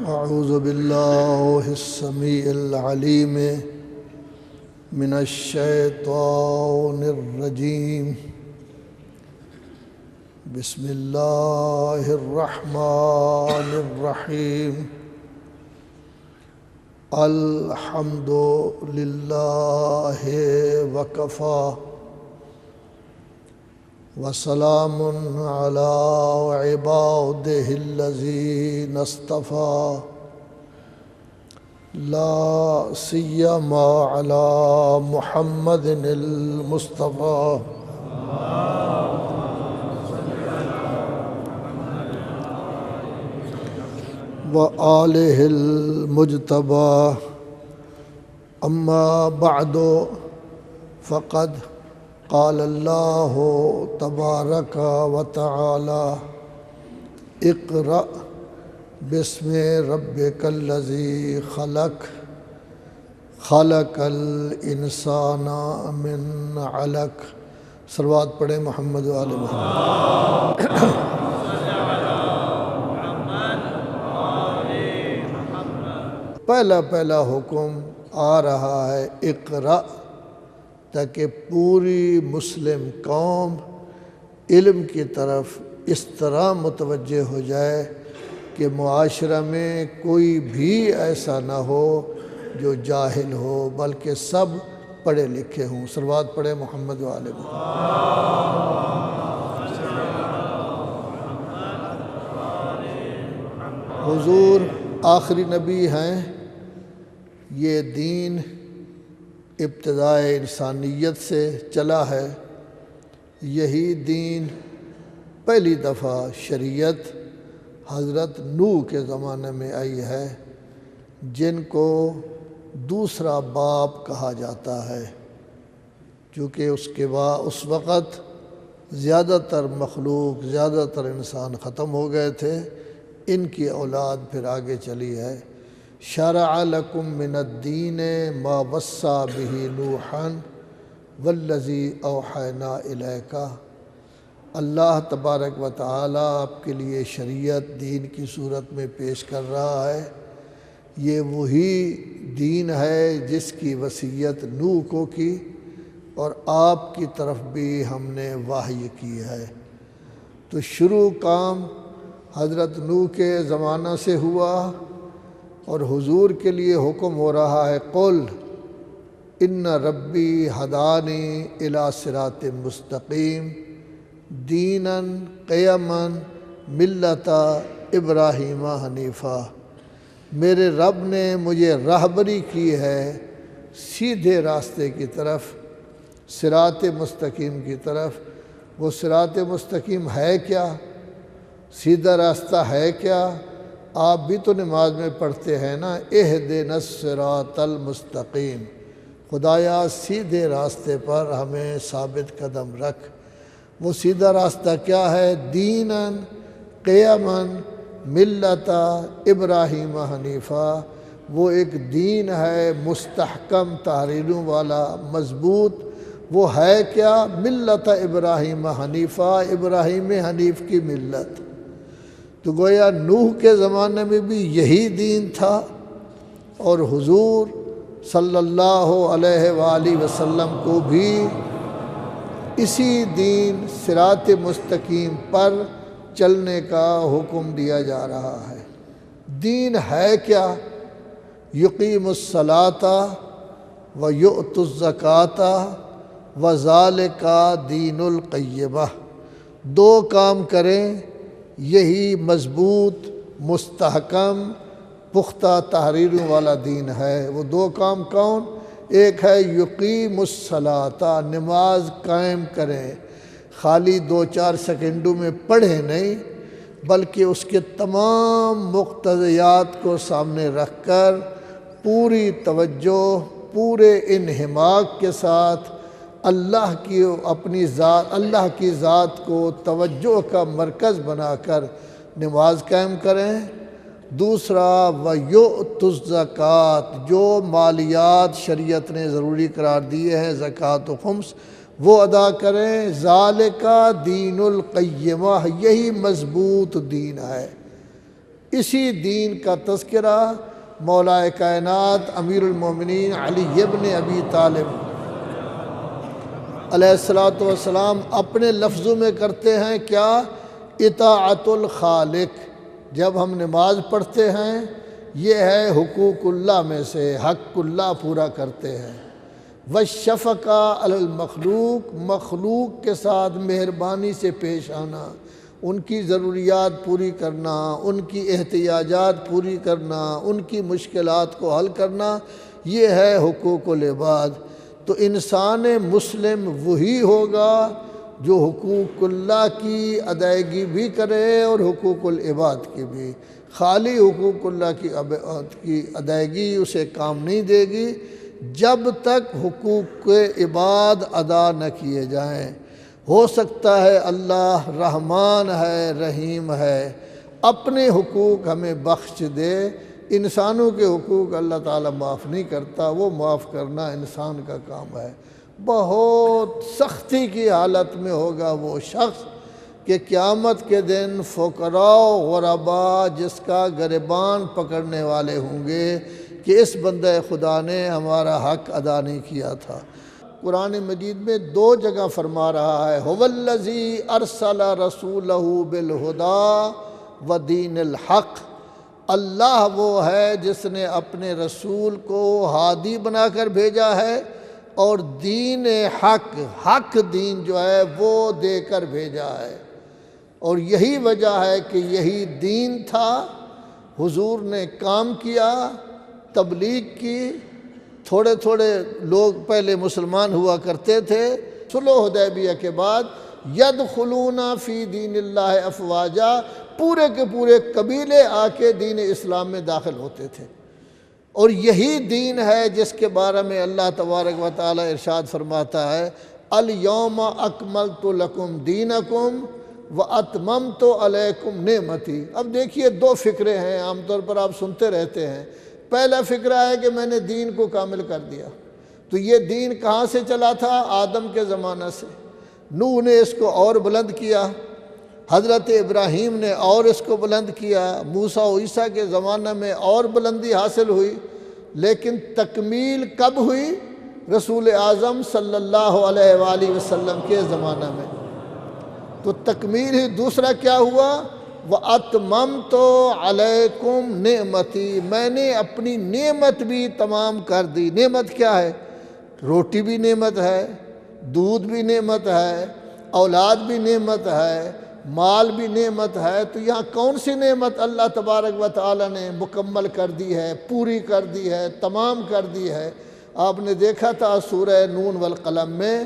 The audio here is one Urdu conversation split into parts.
اعوذ باللہ السمیع العلیم من الشیطان الرجیم بسم اللہ الرحمن الرحیم الحمد للہ وکفی وسلام علی عبادہ الذین اصطفی لا سیما علی محمد المصطفی وآلہ المجتبی اما بعد فقد قال اللہ تبارک و تعالی اقرأ بسم ربک الذی خلق خلق الانسان من علق۔ صلوات پڑھیں محمد و آل محمد۔ پہلا حکم آ رہا ہے اقرأ، تاکہ پوری مسلم قوم علم کی طرف اس طرح متوجہ ہو جائے کہ معاشرہ میں کوئی بھی ایسا نہ ہو جو جاہل ہو، بلکہ سب پڑھے لکھے ہوں۔ صلوات پڑھے محمد و آل محمد۔ حضور آخری نبی ہیں۔ یہ دین ابتدائے انسانیت سے چلا ہے۔ یہی دین پہلی دفعہ شریعت حضرت نوح کے زمانے میں آئی ہے، جن کو دوسرا باپ کہا جاتا ہے، کیونکہ اس وقت زیادہ تر مخلوق، زیادہ تر انسان ختم ہو گئے تھے، ان کی اولاد پھر آگے چلی ہے۔ شرع لکم من الدین ما وصی بہ نوحا والذی اوحینا الیک۔ اللہ تبارک و تعالی آپ کے لیے شریعت دین کی صورت میں پیش کر رہا ہے۔ یہ وہی دین ہے جس کی وصیت نوح کو کی، اور آپ کی طرف بھی ہم نے وحی کی ہے۔ تو شروع کام حضرت نوح کے زمانہ سے ہوا، اور حضور کے لیے حکم ہو رہا ہے قل ان ربی ہدانی الی صراط مستقیم دینا قیما ملت ابراہیم حنیفا۔ میرے رب نے مجھے راہبری کی ہے سیدھے راستے کی طرف، صراط مستقیم کی طرف۔ وہ صراط مستقیم ہے کیا؟ سیدھا راستہ ہے کیا؟ آپ بھی تو نماز میں پڑھتے ہیں نا، اہدنا الصراط المستقیم، خدایا سیدھے راستے پر ہمیں ثابت قدم رکھ۔ وہ سیدھا راستہ کیا ہے؟ دینا قیما ملت ابراہیم حنیفا۔ وہ ایک دین ہے مستحکم تحریروں والا، مضبوط۔ وہ ہے کیا؟ ملت ابراہیم حنیفا، ابراہیم حنیف کی ملت۔ تو گویا نوح کے زمانے میں بھی یہی دین تھا، اور حضور صلی اللہ علیہ وآلہ وسلم کو بھی اسی دین صراط مستقیم پر چلنے کا حکم دیا جا رہا ہے۔ دین ہے کیا؟ یقیم الصلاۃ ویؤت الزکوٰۃ وذالک دین القیمہ۔ دو کام کریں، یہی مضبوط، مستحکم، پختہ تحریروں والا دین ہے۔ وہ دو کام کون؟ ایک ہے یقیم الصلاۃ، نماز قائم کریں، خالی 2-4 سیکنڈوں میں پڑھیں نہیں، بلکہ اس کے تمام مقتضیات کو سامنے رکھ کر پوری توجہ، پورے انہماک کے ساتھ اللہ کی ذات کو توجہ کا مرکز بنا کر نماز قائم کریں۔ دوسرا وَيُؤْتُ الزَّكَاةَ، جو مالیات شریعت نے ضروری قرار دیے ہیں، زکوٰۃ و خمس، وہ ادا کریں۔ ذالک دین القیمہ، یہی مضبوط دین ہے۔ اسی دین کا تذکرہ مولا کائنات امیر المومنین علی ابن ابی طالب علیہ الصلوۃ والسلام اپنے لفظوں میں کرتے ہیں کیا؟ اطاعت الخالق۔ جب ہم نماز پڑھتے ہیں یہ ہے حقوق اللہ میں سے، حق اللہ پورا کرتے ہیں۔ والشفقہ علی المخلوق، مخلوق کے ساتھ مہربانی سے پیش آنا، ان کی ضروریات پوری کرنا، ان کی احتیاجات پوری کرنا، ان کی مشکلات کو حل کرنا، یہ ہے حقوق العباد۔ تو انسان مسلم وہی ہوگا جو حقوق اللہ کی ادائیگی بھی کرے اور حقوق العباد کی بھی۔ خالی حقوق اللہ کی ادائیگی اسے کام نہیں دے گی جب تک حقوق عباد ادا نہ کیے جائیں۔ ہو سکتا ہے اللہ رحمان ہے، رحیم ہے، اپنے حقوق ہمیں بخش دے، انسانوں کے حقوق اللہ تعالیٰ معاف نہیں کرتا، وہ معاف کرنا انسان کا کام ہے۔ بہت سختی کی حالت میں ہوگا وہ شخص کہ قیامت کے دن فقراء و غرباء جس کا گریبان پکڑنے والے ہوں گے کہ اس بندہ خدا نے ہمارا حق ادا نہیں کیا تھا۔ قرآن مجید میں 2 جگہ فرما رہا ہے هو الذی ارسل رسولہ بالہدی ودین الحق، اللہ وہ ہے جس نے اپنے رسول کو ہادی بنا کر بھیجا ہے اور دین حق دین جو ہے وہ دے کر بھیجا ہے۔ اور یہی وجہ ہے کہ یہی دین تھا، حضور نے کام کیا، تبلیغ کی، تھوڑے تھوڑے لوگ پہلے مسلمان ہوا کرتے تھے، صلح حدیبیہ کے بعد یدخلون فی دین اللہ افواجا، پورے کے پورے قبیلے آ کے دین اسلام میں داخل ہوتے تھے۔ اور یہی دین ہے جس کے بارے میں اللہ تبارک و تعالی ارشاد فرماتا ہے الیوم اکملت لکم دینکم واتممت علیکم نعمتی۔ اب دیکھیے 2 فکرے ہیں، عام طور پر آپ سنتے رہتے ہیں۔ پہلا فکرہ ہے کہ میں نے دین کو کامل کر دیا، تو یہ دین کہاں سے چلا تھا؟ آدم کے زمانہ سے۔ نوح نے اس کو اور بلند کیا، حضرت ابراہیم نے اور اس کو بلند کیا، موسیٰ و عیسیٰ کے زمانہ میں اور بلندی حاصل ہوئی، لیکن تکمیل کب ہوئی؟ رسول اعظم صلی اللہ علیہ وآلہ وسلم کے زمانہ میں۔ تو تکمیل ہی دوسرا کیا ہوا؟ وَأَتْمَمْتُ عَلَيْكُمْ نِعْمَتِي، میں نے اپنی نعمت بھی تمام کر دی۔ نعمت کیا ہے؟ روٹی بھی نعمت ہے، دودھ بھی نعمت ہے، اولاد بھی نعمت ہے، مال بھی نعمت ہے۔ تو یہاں کون سی نعمت اللہ تبارک و تعالی نے مکمل کر دی ہے، پوری کر دی ہے، تمام کر دی ہے؟ آپ نے دیکھا تھا سورہ نون والقلم میں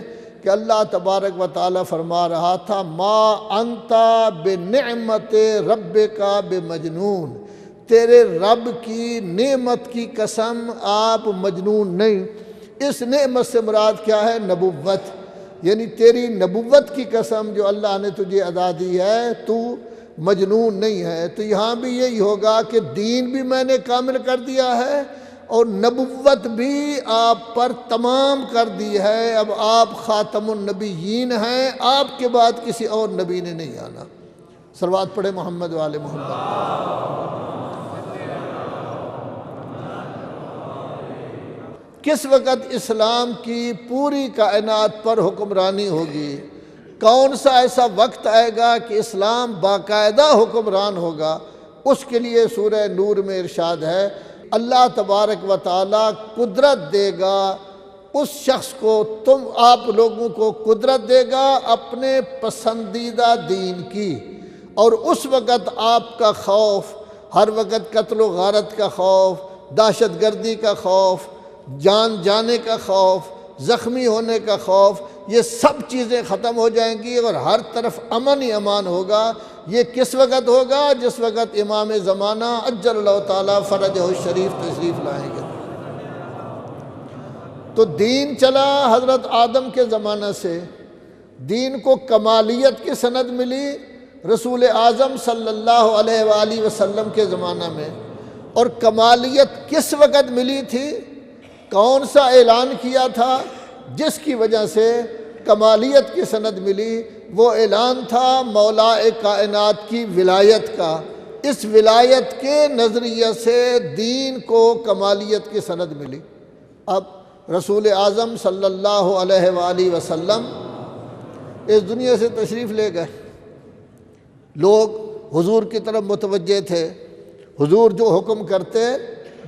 کہ اللہ تبارک و تعالی فرما رہا تھا ما انت بنعمت ربک بمجنون، تیرے رب کی نعمت کی قسم آپ مجنون نہیں۔ اس نعمت سے مراد کیا ہے؟ نبوت، یعنی تیری نبوت کی قسم جو اللہ نے تجھے ادا دی ہے، تو مجنون نہیں ہے۔ تو یہاں بھی یہی ہوگا کہ دین بھی میں نے کامل کر دیا ہے اور نبوت بھی آپ پر تمام کر دی ہے۔ اب آپ خاتم النبیین ہیں، آپ کے بعد کسی اور نبی نے نہیں آنا۔ صلوات پڑھے محمد وآل محمد۔ کس وقت اسلام کی پوری کائنات پر حکمرانی ہوگی؟ کون سا ایسا وقت آئے گا کہ اسلام باقاعدہ حکمران ہوگا؟ اس کے لیے سورہ نور میں ارشاد ہے اللہ تبارک و تعالی قدرت دے گا اس شخص کو، آپ لوگوں کو قدرت دے گا اپنے پسندیدہ دین کی، اور اس وقت آپ کا خوف، ہر وقت قتل و غارت کا خوف، دہشت گردی کا خوف، جان جانے کا خوف، زخمی ہونے کا خوف، یہ سب چیزیں ختم ہو جائیں گی اور ہر طرف امن ہی امان ہوگا۔ یہ کس وقت ہوگا؟ جس وقت امام زمانہ عجل اللہ تعالیٰ فرجہ الشریف تشریف لائیں گے۔ تو دین چلا حضرت آدم کے زمانہ سے، دین کو کمالیت کی سند ملی رسول اعظم صلی اللہ علیہ وآلہ وسلم کے زمانہ میں، اور کمالیت کس وقت ملی تھی؟ کون سا اعلان کیا تھا جس کی وجہ سے کمالیت کی سند ملی؟ وہ اعلان تھا مولا کائنات کی ولایت کا، اس ولایت کے نظریے سے دین کو کمالیت کی سند ملی۔ اب رسول اعظم صلی اللہ علیہ وآلہ وسلم اس دنیا سے تشریف لے گئے، لوگ حضور کی طرف متوجہ تھے، حضور جو حکم کرتے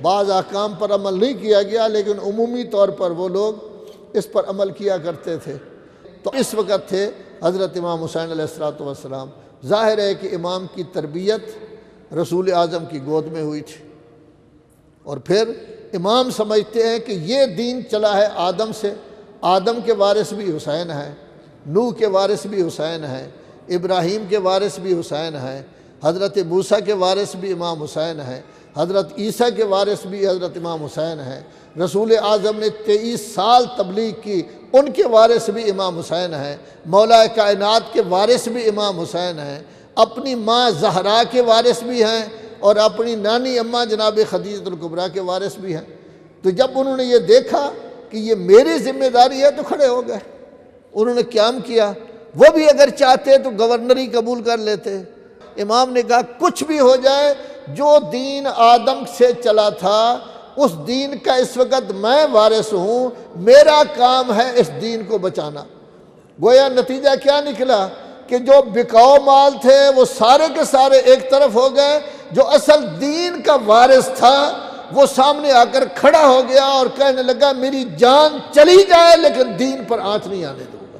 بعض احکام پر عمل نہیں کیا گیا لیکن عمومی طور پر وہ لوگ اس پر عمل کیا کرتے تھے۔ تو اس وقت تھے حضرت امام حسین علیہ السلام۔ ظاہر ہے کہ امام کی تربیت رسول اعظم کی گود میں ہوئی تھی، اور پھر امام سمجھتے ہیں کہ یہ دین چلا ہے آدم سے، آدم کے وارث بھی حسین ہیں، نوح کے وارث بھی حسین ہیں، ابراہیم کے وارث بھی حسین ہیں، حضرت موسیٰ کے وارث بھی امام حسین ہیں، حضرت عیسیٰ کے وارث بھی حضرت امام حسین ہیں، رسول اعظم نے 23 سال تبلیغ کی، ان کے وارث بھی امام حسین ہیں، مولا کائنات کے وارث بھی امام حسین ہیں، اپنی ماں زہرا کے وارث بھی ہیں، اور اپنی نانی اماں جناب خدیجہ الکبریٰ کے وارث بھی ہیں۔ تو جب انہوں نے یہ دیکھا کہ یہ میری ذمہ داری ہے تو کھڑے ہو گئے، انہوں نے قیام کیا۔ وہ بھی اگر چاہتے تو گورنری قبول کر لیتے۔ امام نے کہا کچھ بھی ہو جائے، جو دین آدم سے چلا تھا اس دین کا اس وقت میں وارث ہوں، میرا کام ہے اس دین کو بچانا۔ گویا نتیجہ کیا نکلا کہ جو بکاؤ مال تھے وہ سارے کے سارے ایک طرف ہو گئے، جو اصل دین کا وارث تھا وہ سامنے آ کر کھڑا ہو گیا اور کہنے لگا میری جان چلی جائے لیکن دین پر آنچ نہیں آنے دوں گا۔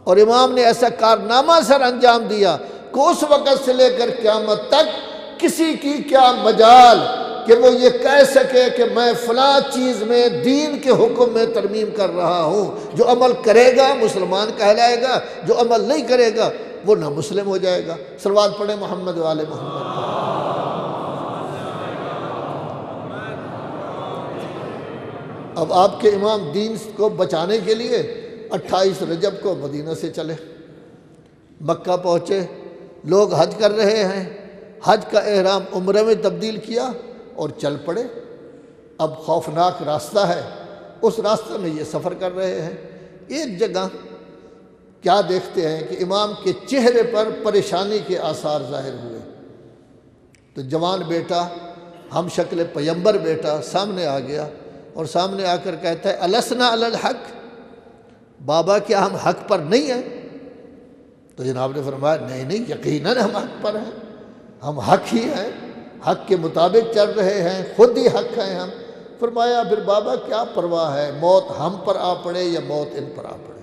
اور امام نے ایسا کارنامہ سر انجام دیا کہ اس وقت سے لے کر قیامت تک کسی کی کیا مجال کہ وہ یہ کہہ سکے کہ میں فلاں چیز میں دین کے حکم میں ترمیم کر رہا ہوں۔ جو عمل کرے گا مسلمان کہلائے گا، جو عمل نہیں کرے گا وہ نہ مسلم ہو جائے گا۔ صلوات پڑھیں محمد وآل محمد۔ اب آپ کے امام دین کو بچانے کے لیے 28 رجب کو مدینہ سے چلے، مکہ پہنچے، لوگ حج کر رہے ہیں، حج کا احرام عمرہ میں تبدیل کیا اور چل پڑے۔ اب خوفناک راستہ ہے، اس راستے میں یہ سفر کر رہے ہیں۔ ایک جگہ کیا دیکھتے ہیں کہ امام کے چہرے پر پریشانی کے آثار ظاہر ہوئے۔ تو جوان بیٹا، ہم شکل پیمبر بیٹا سامنے آ گیا اور سامنے آ کر کہتا ہے السنا علی الحق، بابا کیا ہم حق پر نہیں ہیں؟ تو جناب نے فرمایا نہیں یقیناً ہم حق پر ہیں، ہم حق ہی ہیں، حق کے مطابق چل رہے ہیں، خود ہی حق ہیں ہم۔ فرمایا پھر بابا کیا پرواہ ہے، موت ہم پر آ پڑے یا موت ان پر آ پڑے۔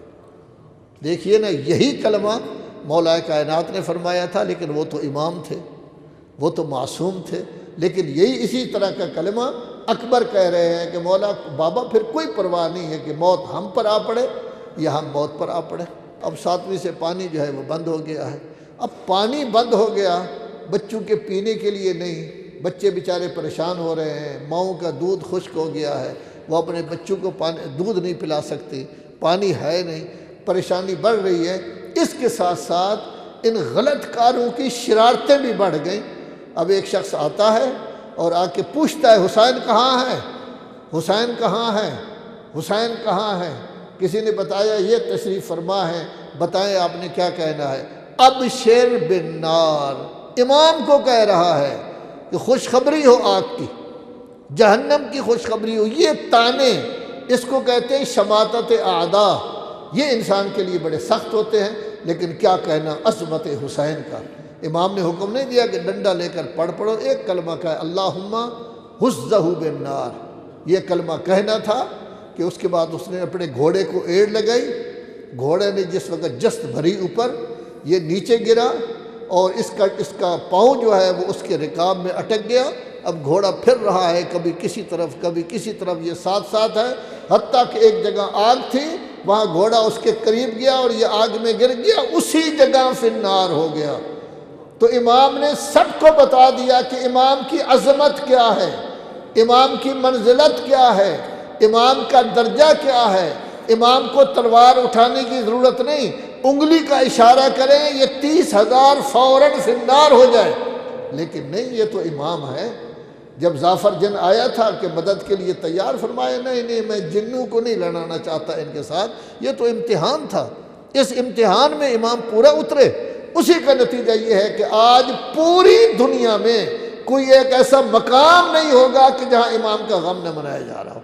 دیکھیے نا، یہی کلمہ مولا کائنات نے فرمایا تھا، لیکن وہ تو امام تھے، وہ تو معصوم تھے، لیکن یہی اسی طرح کا کلمہ اکبر کہہ رہے ہیں کہ مولا بابا پھر کوئی پرواہ نہیں ہے کہ موت ہم پر آ پڑے یا ہم موت پر آ پڑے۔ اب 7ویں سے پانی جو ہے وہ بند ہو گیا ہے۔ اب پانی بند ہو گیا، بچوں کے پینے کے لیے نہیں، بچے بیچارے پریشان ہو رہے ہیں، ماؤں کا دودھ خشک ہو گیا ہے، وہ اپنے بچوں کو دودھ نہیں پلا سکتی، پانی ہے نہیں، پریشانی بڑھ رہی ہے۔ اس کے ساتھ ساتھ ان غلط کاروں کی شرارتیں بھی بڑھ گئیں۔ اب ایک شخص آتا ہے اور آ کے پوچھتا ہے حسین کہاں ہے، حسین کہاں ہے، حسین کہاں ہے؟ کسی نے بتایا یہ تشریف فرما ہے، بتائیں آپ نے کیا کہنا ہے؟ ابشر بالنار، امام کو کہہ رہا ہے کہ خوشخبری ہو آگ کی، جہنم کی خوشخبری ہو۔ یہ تانے اس کو کہتے ہیں شماتت اعداء، یہ انسان کے لیے بڑے سخت ہوتے ہیں، لیکن کیا کہنا عظمت حسین کا۔ امام نے حکم نہیں دیا کہ ڈنڈا لے کر پڑھو، ایک کلمہ کہا اللہم حزہ بالنار، یہ کلمہ کہنا تھا کہ اس کے بعد اس نے اپنے گھوڑے کو ایڑ لگائی، گھوڑے نے جس وقت جست بھری اوپر، یہ نیچے گرا اور اس کا پاؤں جو ہے وہ اس کے رکاب میں اٹک گیا۔ اب گھوڑا پھر رہا ہے، کبھی کسی طرف کبھی کسی طرف، یہ ساتھ ساتھ ہے، حتیٰ کہ ایک جگہ آگ تھی، وہاں گھوڑا اس کے قریب گیا اور یہ آگ میں گر گیا، اسی جگہ فی النار ہو گیا۔ تو امام نے سب کو بتا دیا کہ امام کی عظمت کیا ہے، امام کی منزلت کیا ہے، امام کا درجہ کیا ہے۔ امام کو تلوار اٹھانے کی ضرورت نہیں، انگلی کا اشارہ کریں یہ 30,000 فوراً فی النار ہو جائے، لیکن نہیں، یہ تو امام ہے۔ جب ظافر جن آیا تھا کہ مدد کے لیے تیار، فرمایا نہیں میں جنوں کو نہیں لڑانا چاہتا ان کے ساتھ، یہ تو امتحان تھا، اس امتحان میں امام پورا اترے۔ اسی کا نتیجہ یہ ہے کہ آج پوری دنیا میں کوئی ایک ایسا مقام نہیں ہوگا کہ جہاں امام کا غم نہ منایا جا رہا ہو۔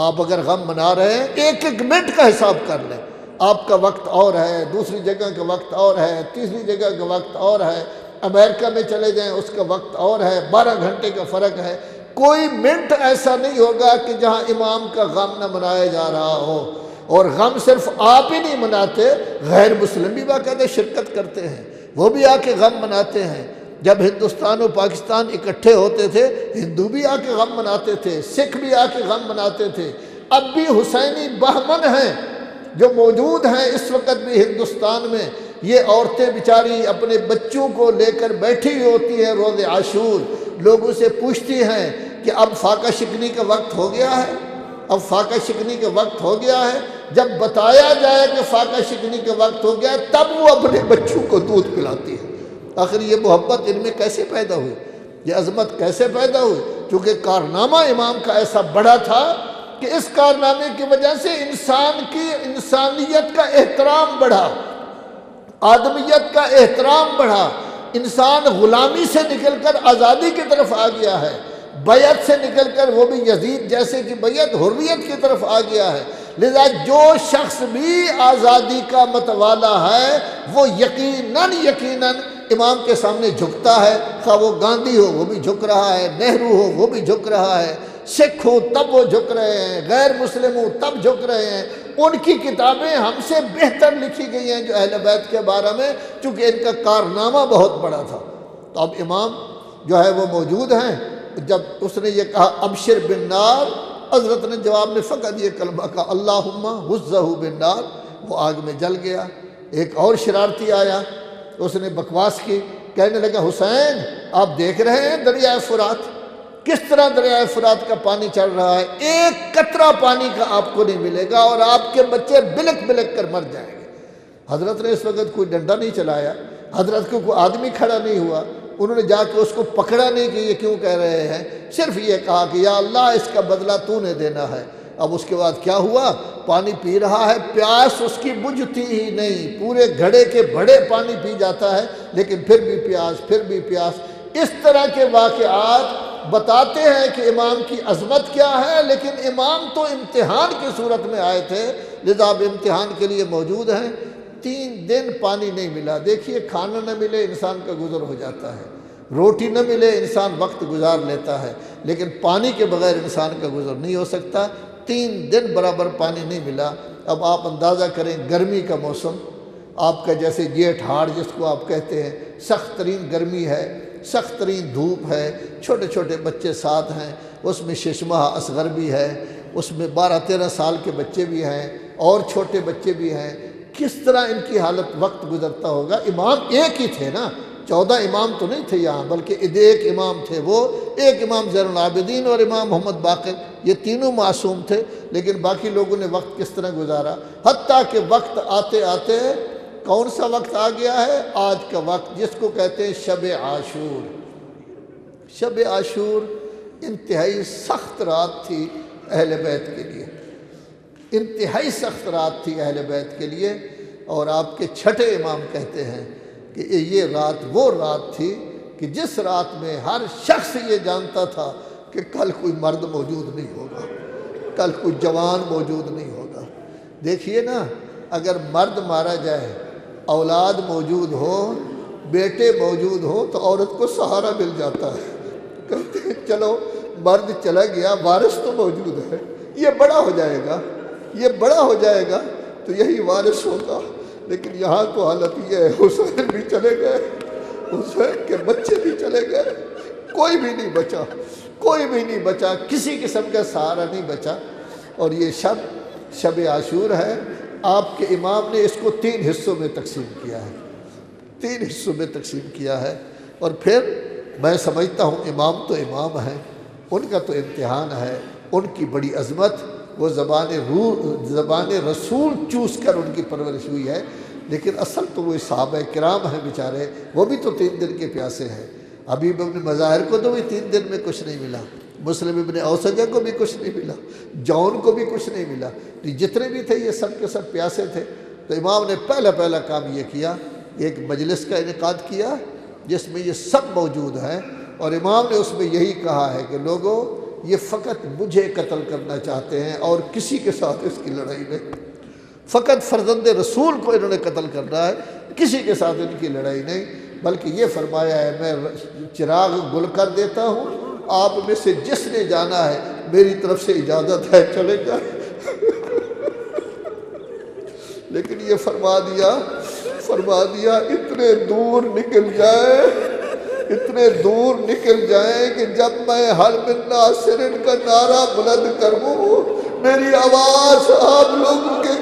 آپ اگر غم منا رہے ہیں، ایک ایک منٹ کا حساب کر لیں، آپ کا وقت اور ہے، دوسری جگہ کا وقت اور ہے، تیسری جگہ کا وقت اور ہے، امریکہ میں چلے جائیں اس کا وقت اور ہے، 12 گھنٹے کا فرق ہے۔ کوئی منٹ ایسا نہیں ہوگا کہ جہاں امام کا غم نہ منایا جا رہا ہو۔ اور غم صرف آپ ہی نہیں مناتے، غیر مسلم بھی باقاعدہ شرکت کرتے ہیں، وہ بھی آ کے غم مناتے ہیں۔ جب ہندوستان و پاکستان اکٹھے ہوتے تھے، ہندو بھی آ کے غم مناتے تھے، سکھ بھی آ کے غم مناتے تھے۔ اب بھی حسینی بہمن ہیں جو موجود ہیں اس وقت بھی ہندوستان میں، یہ عورتیں بیچاری اپنے بچوں کو لے کر بیٹھی ہوئی ہوتی ہیں روز عاشور، لوگوں سے پوچھتی ہیں کہ اب فاقہ شکنی کا وقت ہو گیا ہے، اب فاقہ شکنی کا وقت ہو گیا ہے۔ جب بتایا جائے کہ فاقہ شکنی کا وقت ہو گیا تب وہ اپنے بچوں کو دودھ پلاتی ہے۔ آخر یہ محبت ان میں کیسے پیدا ہوئی، یہ عظمت کیسے پیدا ہوئی؟ کیونکہ کارنامہ امام کا ایسا بڑا تھا کہ اس کارنامے کی وجہ سے انسان کی انسانیت کا احترام بڑھا، آدمیت کا احترام بڑھا، انسان غلامی سے نکل کر آزادی کی طرف آ گیا ہے، بیعت سے نکل کر وہ بھی یزید جیسے کہ بیعت حریت کی طرف آ گیا ہے۔ لذا جو شخص بھی آزادی کا متوالا ہے وہ یقیناً امام کے سامنے جھکتا ہے، خواہ وہ گاندھی ہو وہ بھی جھک رہا ہے، نہرو ہو وہ بھی جھک رہا ہے، سکھ ہو تب وہ جھک رہے ہیں، غیر مسلم ہو تب جھک رہے ہیں۔ ان کی کتابیں ہم سے بہتر لکھی گئی ہیں جو اہل بیت کے بارے میں، چونکہ ان کا کارنامہ بہت بڑا تھا۔ تو اب امام جو ہے وہ موجود ہیں۔ جب اس نے یہ کہا ابشر بالنار، حضرت نے جواب میں فقط یہ کلمہ کہا اللہم غزہ بالنار، وہ آگ میں جل گیا۔ ایک اور شرارتی آیا، اس نے بکواس کی، کہنے لگا حسین آپ دیکھ رہے ہیں دریائے فرات کس طرح دریائے فرات کا پانی چل رہا ہے، ایک قطرہ پانی کا آپ کو نہیں ملے گا اور آپ کے بچے بلک بلک کر مر جائیں گے۔ حضرت نے اس وقت کوئی ڈنڈا نہیں چلایا، حضرت کو کوئی آدمی کھڑا نہیں ہوا، انہوں نے جا کے اس کو پکڑا نہیں کہ یہ کیوں کہہ رہے ہیں، صرف یہ کہا کہ یا اللہ اس کا بدلہ تو نے دینا ہے۔ اب اس کے بعد کیا ہوا، پانی پی رہا ہے، پیاس اس کی بجھتی ہی نہیں، پورے گھڑے کے بڑے پانی پی جاتا ہے لیکن پھر بھی پیاس، پھر بھی پیاس۔ اس طرح کے واقعات بتاتے ہیں کہ امام کی عظمت کیا ہے، لیکن امام تو امتحان کی صورت میں آئے تھے، لذا اب امتحان کے لیے موجود ہیں۔ 3 دن پانی نہیں ملا۔ دیکھیے کھانا نہ ملے انسان کا گزر ہو جاتا ہے، روٹی نہ ملے انسان وقت گزار لیتا ہے، لیکن پانی کے بغیر انسان کا گزر نہیں ہو سکتا۔ 3 دن برابر پانی نہیں ملا۔ اب آپ اندازہ کریں گرمی کا موسم، آپ کا جیسے جیٹھ ہاڑ جس کو آپ کہتے ہیں، سخت ترین گرمی ہے، سخت ترین دھوپ ہے، چھوٹے چھوٹے بچے ساتھ ہیں، اس میں 6 ماہ اصغر بھی ہے، اس میں 12-13 سال کے بچے بھی ہیں اور چھوٹے بچے بھی ہیں۔ کس طرح ان کی حالت وقت گزرتا ہوگا؟ امام ایک ہی تھے نا، 14 امام تو نہیں تھے یہاں، بلکہ ایک امام تھے، وہ ایک امام زین العابدین اور امام محمد باقر، یہ تینوں معصوم تھے، لیکن باقی لوگوں نے وقت کس طرح گزارا؟ حتیٰ کہ وقت آتے آتے کون سا وقت آ گیا ہے؟ آج کا وقت جس کو کہتے ہیں شب عاشور۔ شب عاشور انتہائی سخت رات تھی اہل بیت کے لیے، انتہائی سخت رات تھی اہل بیت کے لیے، اور آپ کے چھٹے امام کہتے ہیں کہ یہ رات وہ رات تھی کہ جس رات میں ہر شخص یہ جانتا تھا کہ کل کوئی مرد موجود نہیں ہوگا، کل کوئی جوان موجود نہیں ہوگا۔ دیکھیے نا، اگر مرد مارا جائے، اولاد موجود ہو، بیٹے موجود ہو تو عورت کو سہارا مل جاتا ہے، کہتے ہیں چلو مرد چلا گیا وارث تو موجود ہے، یہ بڑا ہو جائے گا، یہ بڑا ہو جائے گا تو یہی وارث ہوگا۔ لیکن یہاں تو حالت یہ ہے، حسین بھی چلے گئے، حسین کے بچے بھی چلے گئے، کوئی بھی نہیں بچا، کوئی بھی نہیں بچا، کسی قسم کا سہارا نہیں بچا۔ اور یہ شب عاشور ہے۔ آپ کے امام نے اس کو 3 حصوں میں تقسیم کیا ہے، 3 حصوں میں تقسیم کیا ہے۔ اور پھر میں سمجھتا ہوں امام تو امام ہیں، ان کا تو امتحان ہے، ان کی بڑی عظمت، وہ زبان رسول چوس کر ان کی پرورش ہوئی ہے، لیکن اصل تو وہ صحابہ کرام ہیں بیچارے، وہ بھی تو 3 دن کے پیاسے ہیں۔ حبیب ابن مظاہر کو تو بھی 3 دن میں کچھ نہیں ملا، مسلم ابن اوسجہ کو بھی کچھ نہیں ملا، جون کو بھی کچھ نہیں ملا، جتنے بھی تھے یہ سب کے سب پیاسے تھے۔ تو امام نے پہلا کام یہ کیا ایک مجلس کا انعقاد کیا جس میں یہ سب موجود ہیں، اور امام نے اس میں یہی کہا ہے کہ لوگوں یہ فقط مجھے قتل کرنا چاہتے ہیں اور کسی کے ساتھ اس کی لڑائی نہیں، فقط فرزند رسول کو انہوں نے قتل کرنا ہے، کسی کے ساتھ ان کی لڑائی نہیں، بلکہ یہ فرمایا ہے میں چراغ گل کر دیتا ہوں، آپ میں سے جس نے جانا ہے میری طرف سے اجازت ہے چلے جائیں۔ لیکن یہ فرما دیا اتنے دور نکل جائیں کہ جب میں حل من ناصر کا نعرہ بلند کروں میری آواز آپ لوگوں کے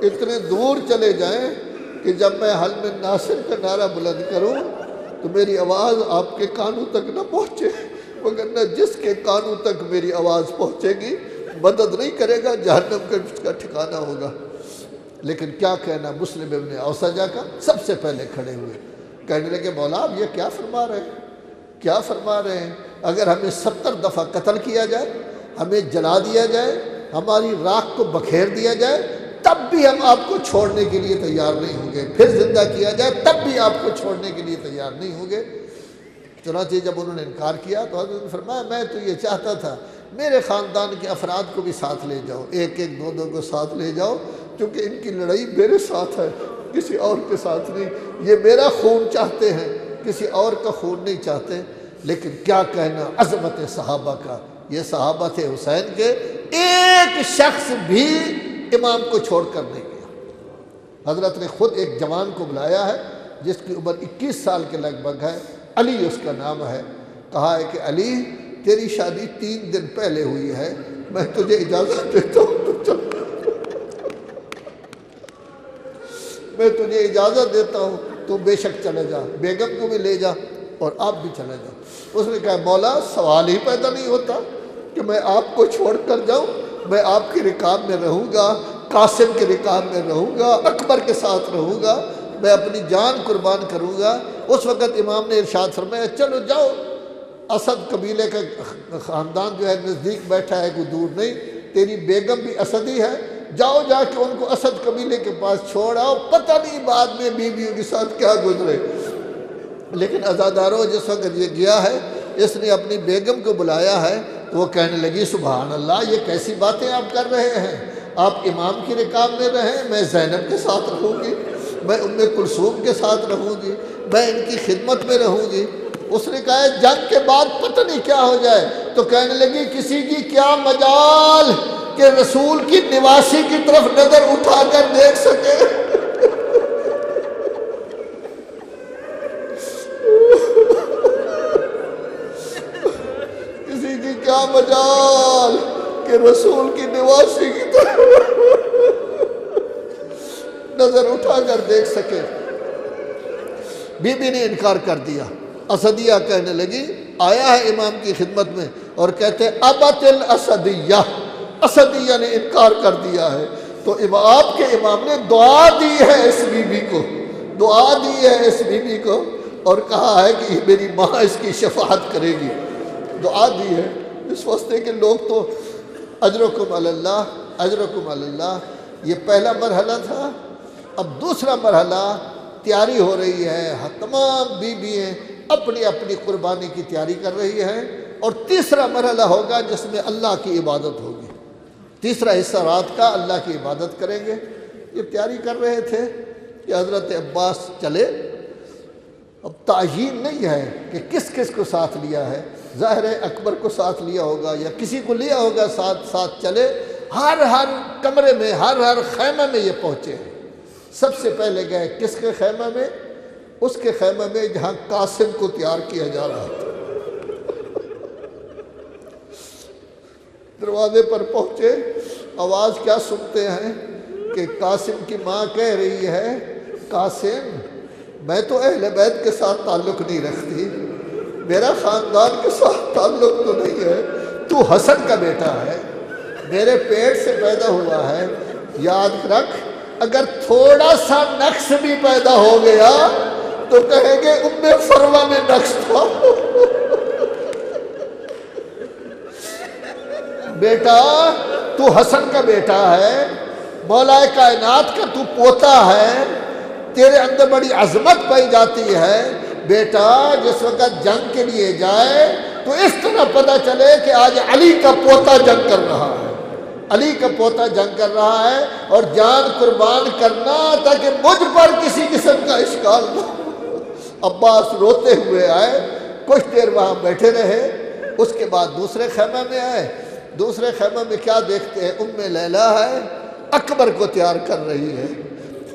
اتنے دور چلے جائیں کہ جب میں حل من ناصر کا نعرہ بلند کروں تو میری آواز آپ کے کانوں تک نہ پہنچے، مگر نہ جس کے کانوں تک میری آواز پہنچے گی مدد نہیں کرے گا، جہنم کا اس کا ٹھکانہ ہوگا۔ لیکن کیا کہنا مسلم ابن اوسجہ کا، سب سے پہلے کھڑے ہوئے، کہنے لگے مولا آپ یہ کیا فرما رہے ہیں؟ اگر ہمیں 70 دفعہ قتل کیا جائے، ہمیں جلا دیا جائے، ہماری راکھ کو بکھیر دیا جائے، تب بھی ہم آپ کو چھوڑنے کے لیے تیار نہیں ہوں گے، پھر زندہ کیا جائے تب بھی آپ کو چھوڑنے کے لیے تیار نہیں ہوں گے۔ چنانچہ جب انہوں نے انکار کیا تو حضرت نے فرمایا میں تو یہ چاہتا تھا میرے خاندان کے افراد کو بھی ساتھ لے جاؤ، ایک دو کو ساتھ لے جاؤ، کیونکہ ان کی لڑائی میرے ساتھ ہے، کسی اور کے ساتھ نہیں، یہ میرا خون چاہتے ہیں، کسی اور کا خون نہیں چاہتے۔ لیکن کیا کہنا عظمت صحابہ کا، یہ صحابہ تھے حسین کے، ایک شخص بھی امام کو چھوڑ کر نہیں گیا۔ حضرت نے خود ایک جوان کو بلایا ہے جس کی عمر 21 سال کے لگ بھگ ہے، علی اس کا نام ہے، کہا ہے کہ علی تیری شادی 3 دن پہلے ہوئی ہے، میں تجھے اجازت دیتا ہوں تو چل، میں تجھے اجازت دیتا ہوں تو بے شک چلے جا، بیگم کو بھی لے جا اور آپ بھی چلے جا۔ اس نے کہا مولا سوال ہی پیدا نہیں ہوتا کہ میں آپ کو چھوڑ کر جاؤں، میں آپ کے رکاب میں رہوں گا، قاسم کے رکاب میں رہوں گا، اکبر کے ساتھ رہوں گا، میں اپنی جان قربان کروں گا۔ اس وقت امام نے ارشاد فرمایا چلو جاؤ، اسد قبیلے کا خاندان جو ہے نزدیک بیٹھا ہے، کوئی دور نہیں، تیری بیگم بھی اسدی ہے، جاؤ جا کے ان کو اسد قبیلے کے پاس چھوڑ آؤ، پتہ نہیں بعد میں بیویوں کے ساتھ کیا گزرے۔ لیکن عزاداروں جس وقت یہ گیا ہے، اس نے اپنی بیگم کو بلایا ہے، تو وہ کہنے لگی سبحان اللہ یہ کیسی باتیں آپ کر رہے ہیں، آپ امام کی رکاب میں رہیں، میں زینب کے ساتھ رہوں گی، میں ام کلثوم کے ساتھ رہوں گی، میں ان کی خدمت میں رہوں گی۔ اس نے کہا جنگ کے بعد پتہ نہیں کیا ہو جائے، تو کہنے لگی کسی کی کیا مجال کہ رسول کی نواسی کی طرف نظر اٹھا کر دیکھ سکے۔ کسی کی کیا مجال کہ رسول کی نواسی کی طرف نظر اٹھا کر دیکھ سکے۔ بی بی نے انکار کر دیا۔ اسدیہ کہنے لگی آیا ہے امام کی خدمت میں اور کہتے ابت الاسدیہ، اسدیہ نے انکار کر دیا ہے۔ تو آپ کے امام نے دعا دی ہے اس بی بی کو، دعا دی ہے اس بی بی کو، اور کہا ہے کہ میری ماں اس کی شفاعت کرے گی، دعا دی ہے۔ اس واسطے کے لوگ تو اجرکم علی اللہ، اجرکم علی اللہ۔ یہ پہلا مرحلہ تھا۔ اب دوسرا مرحلہ تیاری ہو رہی ہے، تمام بیویاں اپنی اپنی قربانی کی تیاری کر رہی ہیں، اور تیسرا مرحلہ ہوگا جس میں اللہ کی عبادت ہوگی، تیسرا حصہ رات کا اللہ کی عبادت کریں گے۔ یہ تیاری کر رہے تھے کہ حضرت عباس چلے۔ اب تعیین نہیں ہے کہ کس کس کو ساتھ لیا ہے، ظاہر ہے اکبر کو ساتھ لیا ہوگا یا کسی کو لیا ہوگا ساتھ چلے۔ ہر کمرے میں، ہر خیمہ میں یہ پہنچے ہیں۔ سب سے پہلے گئے کس کے خیمہ میں؟ اس کے خیمہ میں جہاں قاسم کو تیار کیا جا رہا تھا۔ دروازے پر پہنچے، آواز کیا سنتے ہیں کہ قاسم کی ماں کہہ رہی ہے قاسم میں تو اہل بیت کے ساتھ تعلق نہیں رکھتی، میرا خاندان کے ساتھ تعلق تو نہیں ہے، تو حسن کا بیٹا ہے، میرے پیٹ سے پیدا ہوا ہے، یاد رکھ اگر تھوڑا سا نقص بھی پیدا ہو گیا تو کہیں گے ام فروہ میں نقص تھا۔ بیٹا تو حسن کا بیٹا ہے، مولا کائنات کا تو پوتا ہے، تیرے اندر بڑی عظمت پائی جاتی ہے۔ بیٹا جس وقت جنگ کے لیے جائے تو اس طرح پتہ چلے کہ آج علی کا پوتا جنگ کر رہا ہے، علی کا پوتا جنگ کر رہا ہے، اور جان قربان کرنا تاکہ مجھ پر کسی قسم کا اشکال نہ ہو۔ عباس روتے ہوئے آئے، کچھ دیر وہاں بیٹھے رہے، اس کے بعد دوسرے خیمہ میں آئے۔ دوسرے خیمہ میں کیا دیکھتے ہیں؟ ام لیلہ ہے، اکبر کو تیار کر رہی ہے۔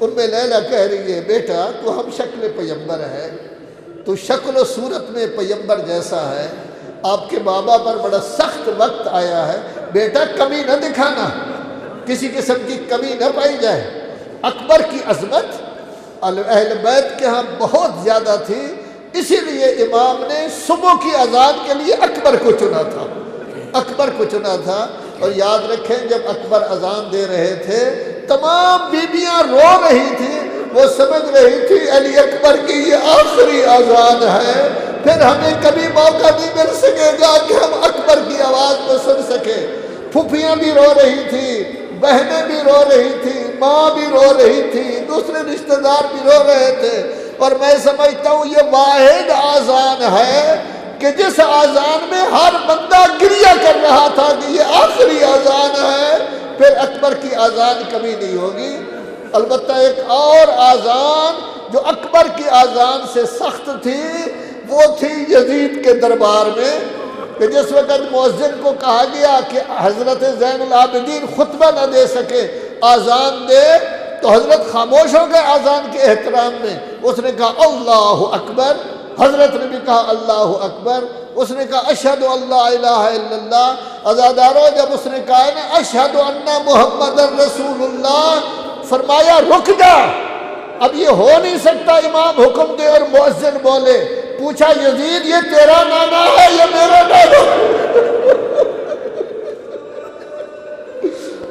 ام لیلہ کہہ رہی ہے بیٹا تو ہم شکل پیغمبر ہے، تو شکل و صورت میں پیغمبر جیسا ہے، آپ کے بابا پر بڑا سخت وقت آیا ہے، بیٹا کمی نہ دکھانا، کسی قسم کی کمی نہ پائی جائے۔ اکبر کی عظمت اہل بیت کے ہاں بہت زیادہ تھی، اسی لیے امام نے صبح کی اذان کے لیے اکبر کو چنا تھا، اکبر کو چنا تھا۔ اور یاد رکھیں جب اکبر اذان دے رہے تھے تمام بیویاں رو رہی تھیں، وہ سمجھ رہی تھی علی اکبر کی یہ آخری اذان ہے، پھر ہمیں کبھی موقع نہیں مل سکے گا کہ ہم اکبر کی آواز کو سن سکیں۔ پھوپھیاں بھی رو رہی تھی، بہنیں بھی رو رہی تھی، ماں بھی رو رہی تھی، دوسرے رشتہ دار بھی رو رہے تھے، اور میں سمجھتا ہوں یہ واحد اذان ہے کہ جس اذان میں ہر بندہ گریہ کر رہا تھا کہ یہ آخری اذان ہے، پھر اکبر کی اذان کبھی نہیں ہوگی۔ البتہ ایک اور اذان جو اکبر کی اذان سے سخت تھی وہ تھی یزید کے دربار میں، کہ جس وقت مؤذن کو کہا گیا کہ حضرت زین العابدین خطبہ نہ دے سکے، اذان دے، تو حضرت خاموش ہو گئے اذان کے احترام میں۔ اس نے کہا اللہ اکبر، حضرت نے بھی کہا اللہ اکبر، اس نے کہا اشہد ان لا الہ الا اللہ۔ عزادارو جب اس نے کہا نا اشہد ان محمد رسول اللہ، فرمایا رک جا، اب یہ ہو نہیں سکتا امام حکم دے اور مؤذن بولے۔ پوچھا یزید یہ تیرا نانا ہے یا میرا نانا؟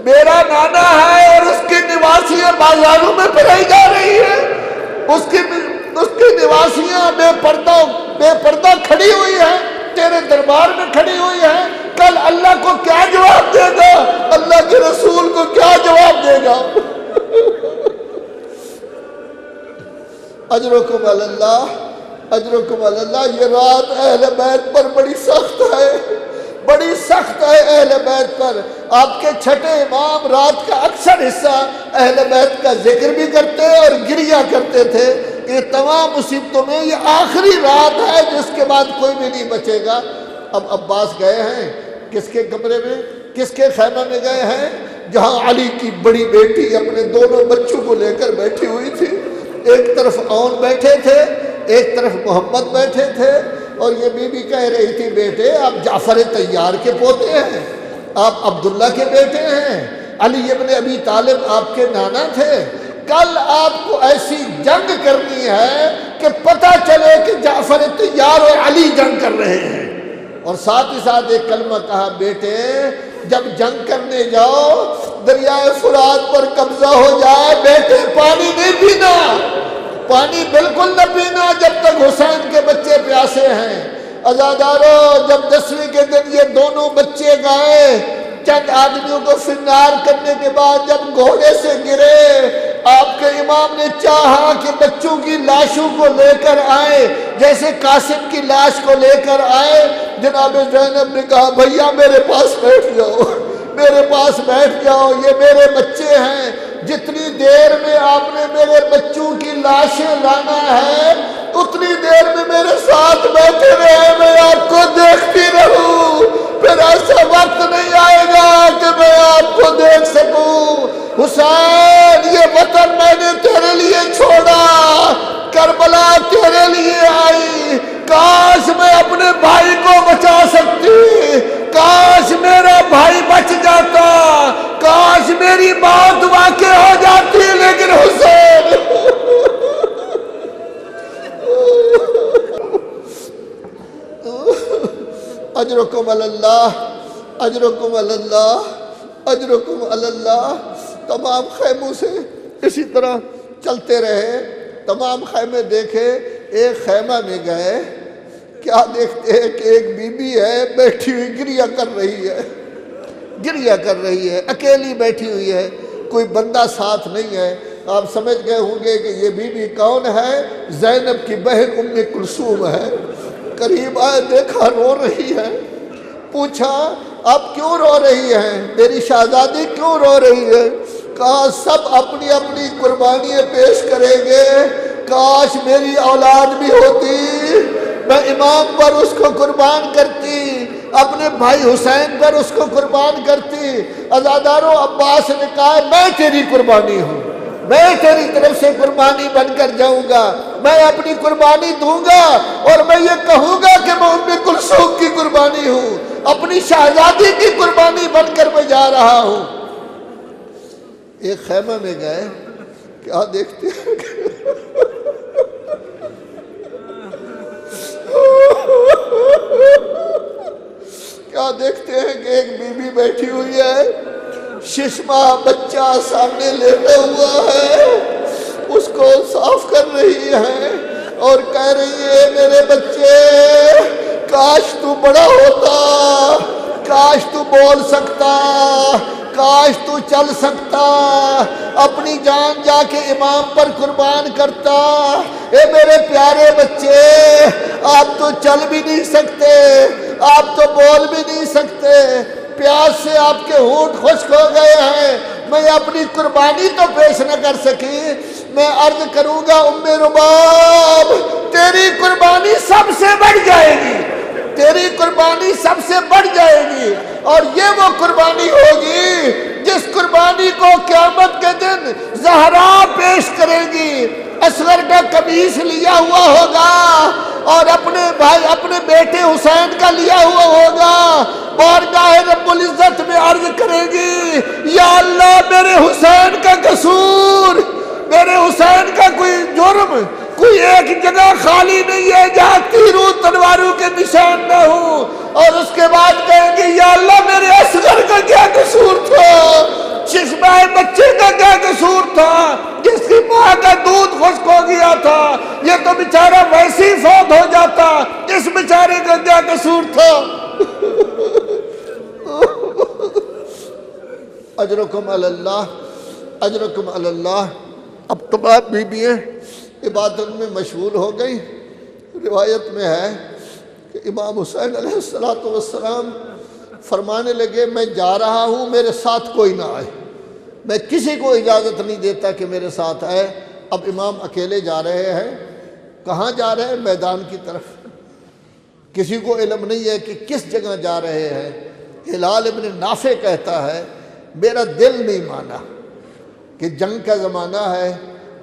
میرا نانا ہے، اور اس کی نواسیاں بازاروں میں پھرائی جا رہی ہے، اس کی نواسیاں بے پردہ کھڑی ہوئی ہیں، تیرے دربار میں کھڑی ہوئی ہیں، کل اللہ کو کیا جواب دے گا؟ اللہ کے رسول کو کیا جواب دے گا؟ اجرکم علی اللہ، اجرکم علی اللہ۔ یہ رات اہل بیت پر بڑی سخت ہے، بڑی سخت ہے اہل بیت پر۔ آپ کے چھٹے امام رات کا اکثر حصہ اہل بیت کا ذکر بھی کرتے اور گریہ کرتے تھے کہ تمام مصیبتوں میں یہ آخری رات ہے جس کے بعد کوئی بھی نہیں بچے گا۔ اب عباس گئے ہیں کس کے کمرے میں، کس کے خیمہ میں گئے ہیں؟ جہاں علی کی بڑی بیٹی اپنے دونوں بچوں کو لے کر بیٹھی ہوئی تھی، ایک طرف اون بیٹھے تھے، ایک طرف محمد بیٹھے تھے، اور یہ بی بی کہہ رہی تھی بیٹے آپ جعفر طیار کے پوتے ہیں، آپ عبداللہ کے بیٹے ہیں، علی ابن ابی طالب آپ کے نانا تھے، کل آپ کو ایسی جنگ کرنی ہے کہ پتہ چلے کہ جعفر طیار اور علی جنگ کر رہے ہیں۔ اور ساتھ ہی ساتھ ایک کلمہ کہا بیٹے جب جنگ کرنے جاؤ دریائے فرات پر قبضہ ہو جائے بیٹے پانی نہیں پینا، پانی بالکل نہ پینا جب تک حسین کے بچے پیاسے ہیں۔ عزادارو جب 10ویں کے دن یہ دونوں بچے گئے، چند آدمیوں کو فرار کرنے کے بعد جب گھوڑے سے گرے، آپ کے امام نے چاہا کہ بچوں کی لاشوں کو لے کر آئے جیسے قاسم کی لاش کو لے کر آئے۔ جناب زینب نے کہا بھیا میرے پاس بیٹھ جاؤ، میرے پاس بیٹھ جاؤ، یہ میرے بچے ہیں، جتنی دیر میں آپ نے میرے بچوں کی لاشیں لانا ہے اتنی دیر میں میرے ساتھ بیٹھے رہے، میں آپ کو دیکھتی رہوں، پھر ایسا وقت نہیں آئے گا کہ میں آپ کو دیکھ سکوں۔ حسین یہ وطن میں نے تیرے لیے چھوڑا، کربلا تیرے لیے آئی، کاش میں اپنے بھائی کو بچا سکتی، کاش میرا بھائی بچ جاتا، کاش میری موت واقع ہو جاتی، لیکن حسین اجرکم علی اللہ، اجرکم علی اللہ، اجرکم علی اللہ۔ تمام خیموں سے اسی طرح چلتے رہے، تمام خیمے دیکھے، ایک خیمہ میں گئے، کیا دیکھتے ہیں کہ ایک بی بی ہے بیٹھی ہوئی گریہ کر رہی ہے، گریہ کر رہی ہے، اکیلی بیٹھی ہوئی ہے، کوئی بندہ ساتھ نہیں ہے۔ آپ سمجھ گئے ہوں گے کہ یہ بی بی کون ہے؟ زینب کی بہن ام کلثوم ہے۔ قریب آئے، دیکھا رو رہی ہے، پوچھا آپ کیوں رو رہی ہیں؟ میری شہزادی کیوں رو رہی ہے؟ کہا سب اپنی اپنی قربانیاں پیش کریں گے، کاش میری اولاد بھی ہوتی، میں امام پر اس کو قربان کرتی، اپنے بھائی حسین پر اس کو قربان کرتی۔ عزادارو، عباس نے کہا میں تیری قربانی ہوں، میں تیری طرف سے قربانی بن کر جاؤں گا، میں اپنی قربانی دوں گا اور میں یہ کہوں گا کہ میں ام کلثوم کی قربانی ہوں، اپنی شہزادی کی قربانی بن کر میں جا رہا ہوں۔ ایک خیمہ میں گئے، کیا دیکھتے ہیں کیا دیکھتے ہیں کہ ایک بی بی بیٹھی ہوئی ہے، ششمہ بچہ سامنے لیٹا ہوا ہے، اس کو صاف کر رہی ہے اور کہہ رہی ہے میرے بچے کاش تو بڑا ہوتا، کاش تو بول سکتا، کاش تو چل سکتا، اپنی جان جا کے امام پر قربان کرتا۔ اے میرے پیارے بچے، آپ تو چل بھی نہیں سکتے، آپ تو بول بھی نہیں سکتے، پیاس سے آپ کے ہونٹ خشک ہو گئے ہیں، میں اپنی قربانی تو پیش نہ کر سکی۔ میں عرض کروں گا ام رباب، تیری قربانی سب سے بڑھ جائے گی، تیری قربانی سب سے بڑھ جائے گی، اور یہ وہ قربانی ہوگی جس قربانی کو قیامت کے دن زہرا پیش کرے گی۔ اصغر کا قمیص لیا ہوا ہوگا اور اپنے بھائی اپنے بیٹے حسین کا لیا ہوا ہوگا، بارگاہ رب العزت میں عرض کرے گی یا اللہ میرے حسین کا قصور، میرے حسین کا کوئی جرم، کوئی ایک جگہ خالی نہیں ہے جہاں تیروں تلواروں کے نشان نہ ہوں، اور اس کے بعد کہیں گے یا اللہ میرے اصغر کا کیا قصور تھا، چشمہ بچے کا کیا قصور تھا، جس کی ماں کا دودھ خشک ہو گیا تھا، یہ تو بیچارہ ویسے ہی فوت ہو جاتا، اس بیچارے کا کیا قصور تھا۔ اجرکم علی اللہ، اجرکم علی اللہ۔ اب تمام بیویاں عبادت میں مشغول ہو گئی۔ روایت میں ہے کہ امام حسین علیہ السلام فرمانے لگے میں جا رہا ہوں، میرے ساتھ کوئی نہ آئے، میں کسی کو اجازت نہیں دیتا کہ میرے ساتھ آئے۔ اب امام اکیلے جا رہے ہیں، کہاں جا رہے ہیں؟ میدان کی طرف، کسی کو علم نہیں ہے کہ کس جگہ جا رہے ہیں۔ ہلال ابن نافع کہتا ہے میرا دل نہیں مانا کہ جنگ کا زمانہ ہے،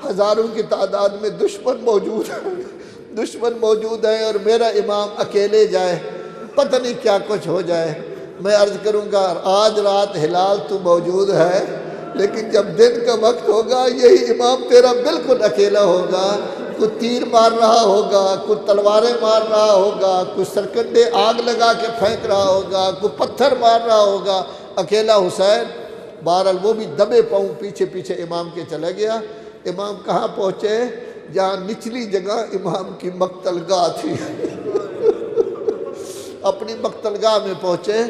ہزاروں کی تعداد میں دشمن موجود ہیں، دشمن موجود ہیں اور میرا امام اکیلے جائے، پتہ نہیں کیا کچھ ہو جائے۔ میں عرض کروں گا آج رات ہلال تو موجود ہے، لیکن جب دن کا وقت ہوگا یہی امام تیرا بالکل اکیلا ہوگا، کوئی تیر مار رہا ہوگا، کوئی تلواریں مار رہا ہوگا، کوئی سرکنڈے آگ لگا کے پھینک رہا ہوگا، کوئی پتھر مار رہا ہوگا، اکیلا حسین۔ بہرحال وہ بھی دبے پاؤں پیچھے پیچھے امام کے چلا گیا۔ امام کہاں پہنچے؟ جہاں نچلی جگہ امام کی مقتل گاہ تھی اپنی مقتل گاہ میں پہنچے۔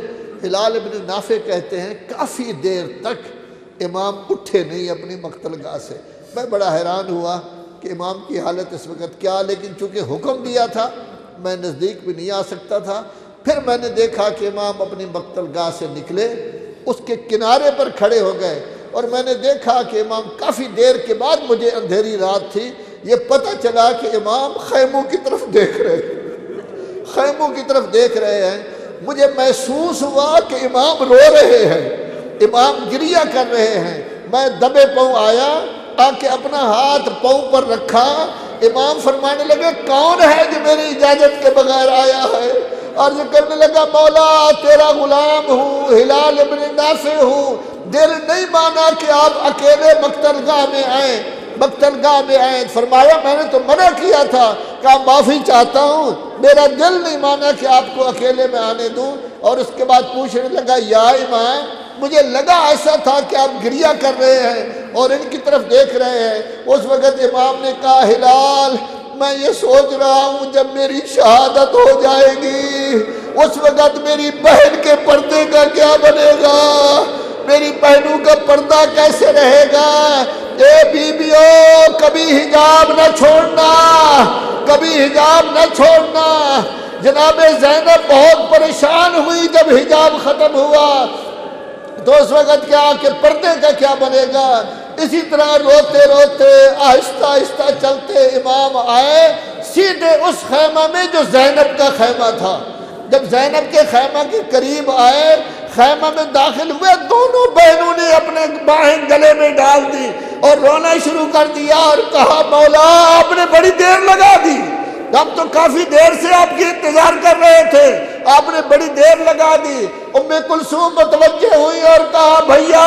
ہلال ابن نافع کہتے ہیں کافی دیر تک امام اٹھے نہیں اپنی مقتل گاہ سے۔ میں بڑا حیران ہوا کہ امام کی حالت اس وقت کیا، لیکن چونکہ حکم دیا تھا میں نزدیک بھی نہیں آ سکتا تھا۔ پھر میں نے دیکھا کہ امام اپنی مقتل گاہ سے نکلے، اس کے کنارے پر کھڑے ہو گئے، اور میں نے دیکھا کہ امام کافی دیر کے بعد، مجھے اندھیری رات تھی، یہ پتہ چلا کہ امام خیموں کی طرف دیکھ رہے ہیں، خیموں کی طرف دیکھ رہے ہیں۔ مجھے محسوس ہوا کہ امام رو رہے ہیں، امام گریہ کر رہے ہیں۔ میں دبے پاؤں آیا، آ کے اپنا ہاتھ پاؤں پر رکھا۔ امام فرمانے لگے کون ہے جو میری اجازت کے بغیر آیا ہے؟ عرض کرنے لگا مولا تیرا غلام ہوں، ہلال ابن نافع ہوں، دل نہیں مانا کہ آپ اکیلے مقتل گاہ میں آئیں، مقتل گاہ میں آئیں۔ فرمایا میں نے تو منع کیا تھا، کہا معافی چاہتا ہوں، میرا دل نہیں مانا کہ آپ کو اکیلے میں آنے دوں۔ اور اس کے بعد پوچھنے لگا یا امام مجھے لگا ایسا تھا کہ آپ گریہ کر رہے ہیں اور ان کی طرف دیکھ رہے ہیں۔ اس وقت امام نے کہا ہلال میں یہ سوچ رہا ہوں جب میری شہادت ہو جائے گی اس وقت میری بہن کے پردے کا کیا بنے گا؟ میری بہنوں کا پردہ کیسے رہے گا؟ اے بیویوں، کبھی حجاب نہ چھوڑنا، کبھی حجاب نہ چھوڑنا۔ جناب زینب بہت پریشان ہوئی جب حجاب ختم ہوا، تو اس وقت کیا کہ پردے کا کیا بنے گا؟ اسی طرح روتے روتے آہستہ آہستہ چلتے امام آئے سیدھے اس خیمہ میں جو زینب کا خیمہ تھا۔ جب زینب کے خیمہ کے قریب آئے، خیمہ میں داخل ہوئے، دونوں بہنوں نے اپنے باہیں گلے میں ڈال دی اور رونا شروع کر دیا اور کہا مولا آپ نے بڑی دیر لگا دی، ہم تو کافی دیر سے آپ کی انتظار کر رہے تھے، آپ نے بڑی دیر لگا دی۔ ام کلثوم متوجہ ہوئی اور کہا بھیا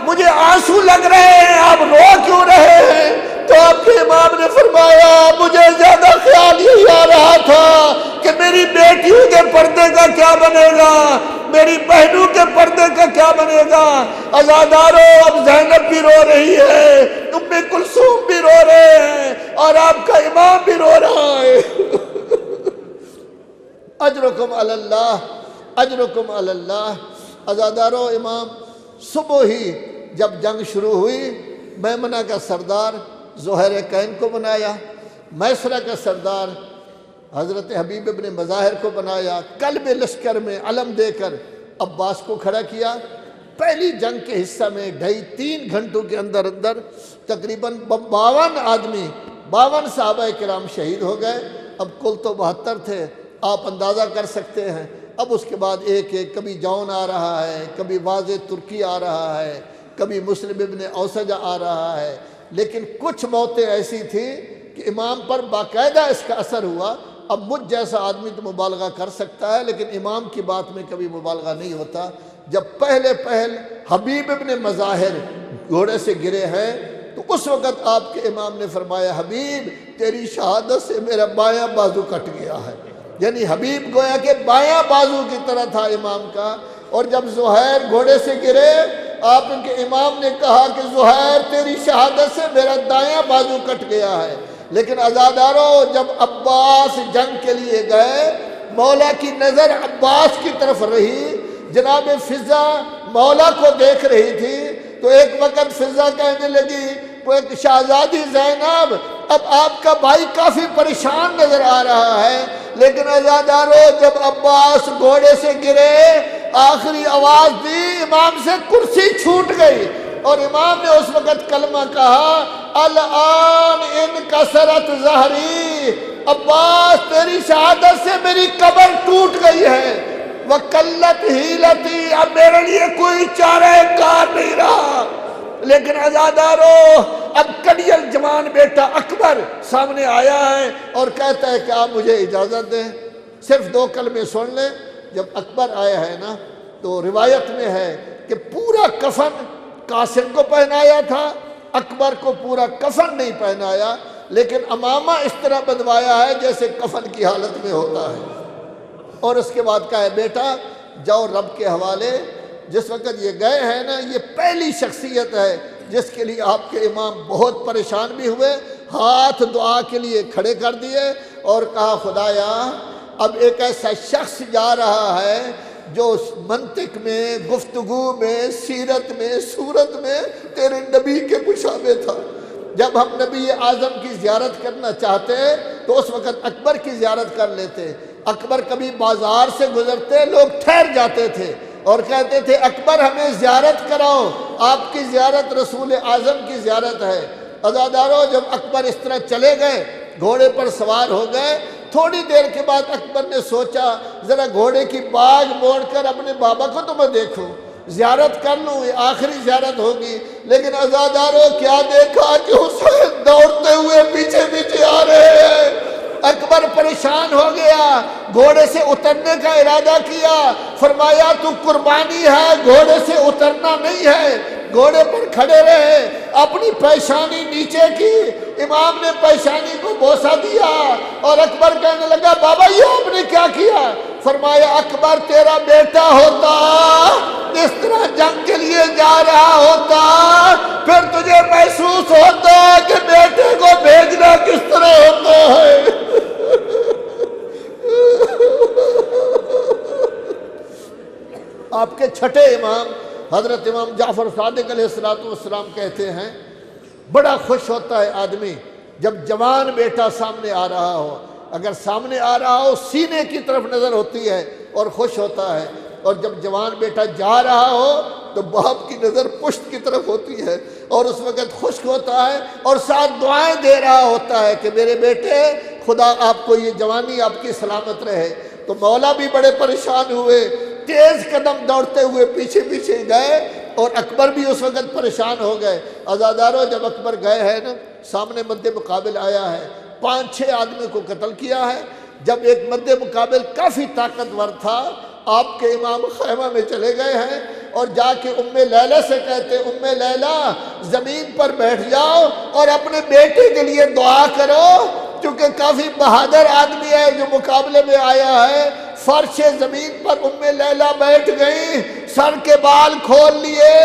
مجھے آنسو لگ رہے ہیں، آپ رو کیوں رہے ہیں؟ تو آپ کے امام نے فرمایا مجھے زیادہ خیال یہی آ رہا تھا کہ میری بیٹیوں کے پردے کا کیا بنے گا، میری بہنوں کے پردے کا کیا بنے گا۔ عزادارو اب زینب بھی رو رہی ہے، ام کلثوم بھی رو رہے ہیں اور آپ کا امام بھی رو رہا ہے۔ اجرکم علی اللہ، اجرکم علی اللہ۔ عزادارو امام صبح ہی جب جنگ شروع ہوئی، میمنہ کا سردار زہیر کین کو بنایا، میسرہ کا سردار حضرت حبیب ابن مظاہر کو بنایا، قلب لشکر میں علم دے کر عباس کو کھڑا کیا۔ پہلی جنگ کے حصہ میں 2.5-3 گھنٹوں کے اندر اندر تقریباً 52 آدمی، 52 صحابہ کرام شہید ہو گئے۔ اب کل تو 72 تھے، آپ اندازہ کر سکتے ہیں۔ اب اس کے بعد ایک ایک، کبھی جون آ رہا ہے، کبھی واضح ترکی آ رہا ہے، کبھی مسلم ابن اوسجہ آ رہا ہے، لیکن کچھ موتیں ایسی تھیں کہ امام پر باقاعدہ اس کا اثر ہوا۔ اب مجھ جیسا آدمی تو مبالغہ کر سکتا ہے، لیکن امام کی بات میں کبھی مبالغہ نہیں ہوتا۔ جب پہل حبیب ابن مظاہر گھوڑے سے گرے ہیں تو اس وقت آپ کے امام نے فرمایا حبیب تیری شہادت سے میرا بایاں بازو کٹ گیا ہے، یعنی حبیب گویا کہ بایاں بازو کی طرح تھا امام کا۔ اور جب زہیر گھوڑے سے گرے، آپ کے امام نے کہا کہ زہیر تیری شہادت سے میرا دایاں بازو کٹ گیا ہے۔ لیکن عزادارو جب عباس جنگ کے لیے گئے، مولا کی نظر عباس کی طرف رہی، جناب فضہ مولا کو دیکھ رہی تھی، تو ایک وقت فضہ کہنے لگی شہزادی زینب اب آپ کا بھائی کافی پریشان نظر آ رہا ہے۔ لیکن عزادارو جب عباس گھوڑے سے گرے، آخری آواز دی، امام سے کرسی چھوٹ گئی اور امام نے اس وقت کلمہ کہا الآن انکسرت ظہری، عباس تیری شہادت سے میری قبر ٹوٹ گئی ہے، وقلت حیلتی، اب میرے لیے کوئی چارہ کار نہیں رہا۔ لیکن عزادارو اب کڑیل جوان بیٹا اکبر سامنے آیا ہے اور کہتا ہے کہ آپ مجھے اجازت دیں، صرف 2 کلمے سن لیں۔ جب اکبر آیا ہے نا تو روایت میں ہے کہ پورا کفن قاسم کو پہنایا تھا، اکبر کو پورا کفن نہیں پہنایا، لیکن امامہ اس طرح بندوایا ہے جیسے کفن کی حالت میں ہوتا ہے۔ اور اس کے بعد کہا ہے بیٹا جاؤ رب کے حوالے۔ جس وقت یہ گئے ہیں نا، یہ پہلی شخصیت ہے جس کے لیے آپ کے امام بہت پریشان بھی ہوئے، ہاتھ دعا کے لیے کھڑے کر دیے اور کہا خدایا اب ایک ایسا شخص جا رہا ہے جو منطق میں، گفتگو میں، سیرت میں، صورت میں تیرے نبی کے مشابہ تھا۔ جب ہم نبی اعظم کی زیارت کرنا چاہتے تو اس وقت اکبر کی زیارت کر لیتے۔ اکبر کبھی بازار سے گزرتے، لوگ ٹھہر جاتے تھے اور کہتے تھے اکبر ہمیں زیارت کراؤ، آپ کی زیارت رسول اعظم کی زیارت ہے۔ عزادارو جب اکبر اس طرح چلے گئے، گھوڑے پر سوار ہو گئے، تھوڑی دیر کے بعد اکبر نے سوچا ذرا گھوڑے کی باغ موڑ کر اپنے بابا کو تو میں دیکھوں، زیارت کر لوں، یہ آخری زیارت ہوگی۔ لیکن عزادارو کیا دیکھا کہ حسین دوڑتے ہوئے پیچھے پیچھے آ رہے ہیں۔ اکبر پریشان ہو گیا، گھوڑے سے اترنے کا ارادہ کیا، فرمایا تو قربانی ہے، گھوڑے سے اترنا نہیں ہے۔ گھوڑے پر کھڑے رہے، اپنی پیشانی نیچے کی، امام نے پیشانی کو بوسہ دیا اور اکبر کہنے لگا بابا یہ آپ نے کیا کیا؟ فرمایا اکبر تیرا بیٹا ہوتا اس طرح جنگ کے لیے جا رہا ہوتا پھر تجھے محسوس ہوتا کہ بیٹے کو بھیجنا کس طرح ہوتا ہے۔ چھٹے امام حضرت امام جعفر صادق علیہ السلام کہتے ہیں بڑا خوش ہوتا ہے آدمی جب جوان بیٹا سامنے آ رہا ہو، اگر سامنے آ رہا ہو سینے کی طرف نظر ہوتی ہے اور خوش ہوتا ہے، اور جب جوان بیٹا جا رہا ہو تو باپ کی نظر پشت کی طرف ہوتی ہے اور اس وقت خشک ہوتا ہے اور ساتھ دعائیں دے رہا ہوتا ہے کہ میرے بیٹے خدا آپ کو یہ جوانی آپ کی سلامت رہے۔ تو مولا بھی بڑے پریشان ہوئے، تیز قدم دوڑتے ہوئے پیچھے پیچھے گئے اور اکبر بھی اس وقت پریشان ہو گئے۔ عزادارو جب اکبر گئے ہیں نا، سامنے مد مقابل آیا ہے، 5-6 آدمی کو قتل کیا ہے۔ جب ایک مد مقابل کافی طاقتور تھا، آپ کے امام خیمہ میں چلے گئے ہیں اور جا کے ام لیلہ سے کہتے ام لیلہ زمین پر بیٹھ جاؤ اور اپنے بیٹے کے لیے دعا کرو، چونکہ کافی بہادر آدمی ہے جو مقابلے میں آیا ہے۔ فرش زمین پر ام لیلہ بیٹھ گئی، سر کے بال کھول لیے،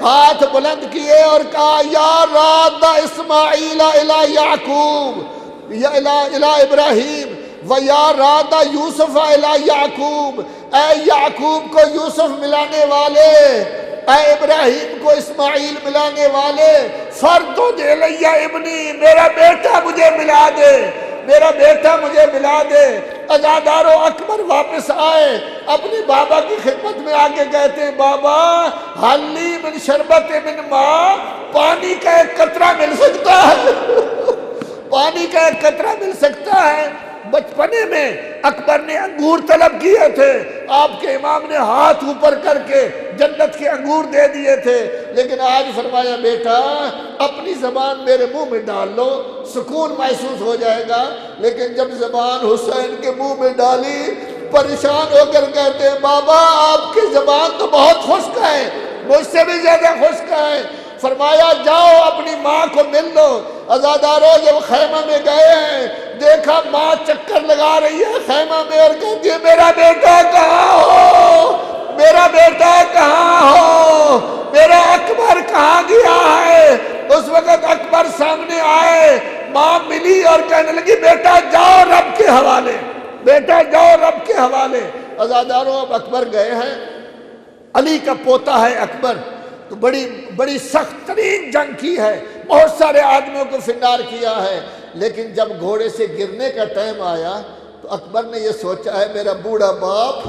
ہاتھ بلند کیے اور کہا یا راد اسماعیل الی یعقوب یا الی ابراہیم و یا راد یوسف الی یعقوب، اے یعقوب کو یوسف ملانے والے، اے ابراہیم کو اسماعیل ملانے والے، فردد الی ابنی، میرا بیٹا مجھے ملا دے، میرا بیٹا مجھے ملا دے۔ عزادارو اکبر واپس آئے، اپنے بابا کی خدمت میں آگے کہتے ہیں بابا حلی من شربت من ماء، پانی کا ایک قطرہ مل سکتا ہے، پانی کا ایک قطرہ مل سکتا ہے۔ بچپنے میں اکبر نے انگور طلب کیے تھے، آپ کے امام نے ہاتھ اوپر کر کے جنت کے انگور دے دیے تھے، لیکن آج فرمایا بیٹا اپنی زبان میرے منہ میں ڈال لو، سکون محسوس ہو جائے گا۔ لیکن جب زبان حسین کے منہ میں ڈالی، پریشان ہو کر کہتے ہیں بابا آپ کی زبان تو بہت خشک ہے، مجھ سے بھی زیادہ خشک ہے۔ فرمایا جاؤ اپنی ماں کو مل لو۔ عزادارو جب خیمہ میں گئے ہیں، دیکھا ماں چکر لگا رہی ہے خیمہ میں اور کہتی ہے میرا بیٹا کہاں ہو، میرا بیٹا کہاں ہو، میرا اکبر کہاں گیا ہے۔ اس وقت اکبر سامنے آئے، ماں ملی اور کہنے لگی بیٹا جاؤ رب کے حوالے، بیٹا جاؤ رب کے حوالے۔ عزادارو اب اکبر گئے ہیں، علی کا پوتا ہے اکبر، تو بڑی سخت ترین جنگ کی ہے، بہت سارے آدمیوں کو فنار کیا ہے، لیکن جب گھوڑے سے گرنے کا ٹائم آیا تو اکبر نے یہ سوچا ہے میرا بوڑھا باپ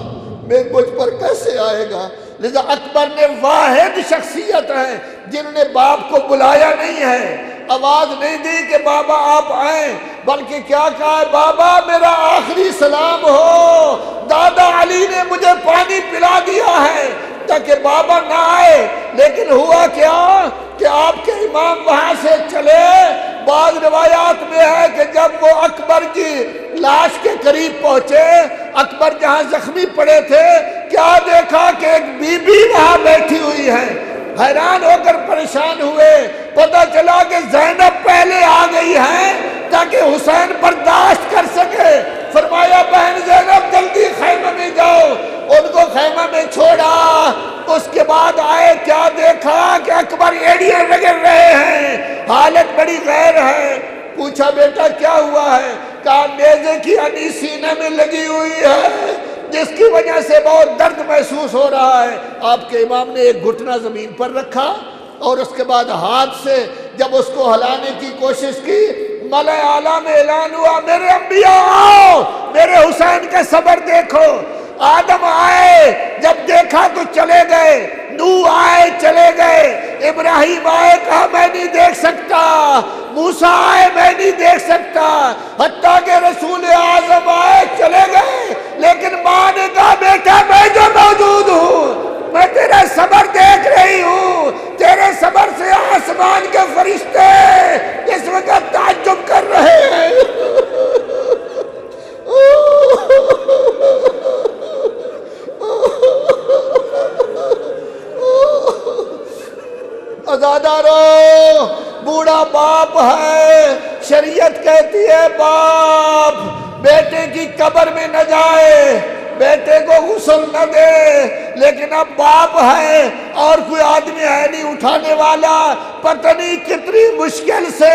مجھ پر کیسے آئے گا۔ لذا اکبر نے واحد شخصیت ہے جنہوں نے باپ کو بلایا نہیں ہے، آواز نہیں دی کہ بابا آپ آئیں، بلکہ کیا کہا ہے بابا میرا آخری سلام ہو، دادا علی نے مجھے پانی پلا دیا ہے تاکہ بابا نہ آئے۔ لیکن ہوا کیا کہ آپ کے امام وہاں سے چلے، بعض روایات میں ہے کہ جب وہ اکبر کی لاش کے قریب پہنچے، اکبر جہاں زخمی پڑے تھے، کیا دیکھا کہ ایک بی بی وہاں بیٹھی ہوئی ہے۔ حیران ہو کر پریشان ہوئے، پتہ چلا کہ زینب پہلے آ گئی ہے تاکہ حسین برداشت کر سکے۔ فرمایا بہن زینب جلدی خیمہ میں جاؤ، ان کو خیمہ میں چھوڑا۔ اس کے بعد آئے، کیا دیکھا کہ اکبر ایڑیاں رگڑ رہے ہیں، حالت بڑی غیر ہے۔ پوچھا بیٹا کیا ہوا ہے؟ کہا نیزے کی ہڈی سینے میں لگی ہوئی ہے جس کی وجہ سے بہت درد محسوس ہو رہا ہے۔ آپ کے امام نے ایک گھٹنا زمین پر رکھا اور اس کے بعد ہاتھ سے جب اس کو ہلانے کی کوشش کی، ملأ اعلیٰ میں اعلان ہوا میرے انبیاء آؤ، میرے حسین کا صبر دیکھو۔ آدم آئے، جب دیکھا تو چلے گئے، نوح آئے چلے گئے، ابراہیم آئے کہا میں نہیں دیکھ سکتا، موسیٰ آئے میں نہیں دیکھ سکتا، حتیٰ کہ رسول اعظم آئے چلے گئے، لیکن ماں نے کہا بیٹا میں جو موجود ہوں، میں تیرا صبر دیکھ رہی ہوں، تیرے صبر سے آسمان کے فرشتے اس وقت تعجب کر رہے ہیں۔ عزادارو بوڑھا باپ ہے، شریعت کہتی ہے باپ بیٹے کی قبر میں نہ جائے، بیٹے کو غسل نہ دے، لیکن اب باپ ہے اور کوئی آدمی ہے نہیں اٹھانے والا، پتہ نہیں کتنی مشکل سے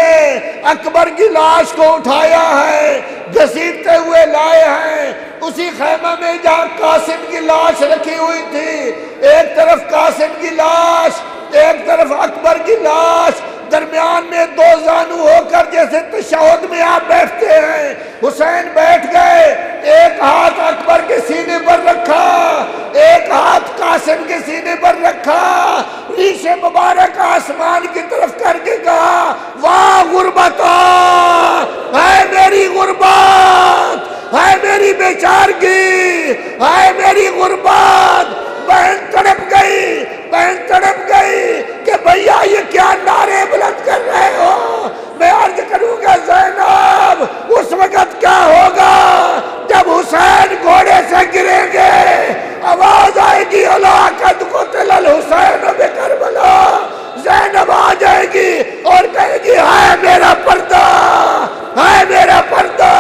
اکبر کی لاش کو اٹھایا ہے، گھسیٹتے ہوئے لائے ہیں، اسی خیمہ میں جہاں قاسم کی لاش رکھی ہوئی تھی، ایک طرف قاسم کی لاش، ایک طرف اکبر کی لاش، درمیان میں دو زانو ہو کر جیسے تشہد میں آپ بیٹھتے ہیں، حسین بیٹھ گئے، ایک ہاتھ اکبر کے سینے پر رکھا، ایک ہاتھ قاسم کے سینے پر رکھا، ریش مبارک آسمان کی طرف کر کے کہا واہ غربتا، ہے میری غربت، ہے میری بیچارگی، ہے میری غربت۔ بہن تڑپ گئی، بہن تڑپ گئی کہ بھیا یہ کیا نعرے بلند کر رہے ہو۔ میں عرض کروں گا زینب اس وقت کیا ہوگا جب حسین گھوڑے سے گریں گے، آواز آئے گی الا قد قتل الحسین بکربلا، زینب آ جائے گی اور کہے گی ہائے میرا پردہ، ہائے میرا پردہ۔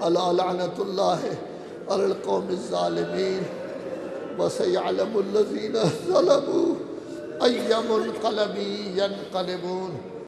الا لعنت اللہ علی القوم الظالمین وسیعلم الذین ظلموا ای منقلب ینقلبون۔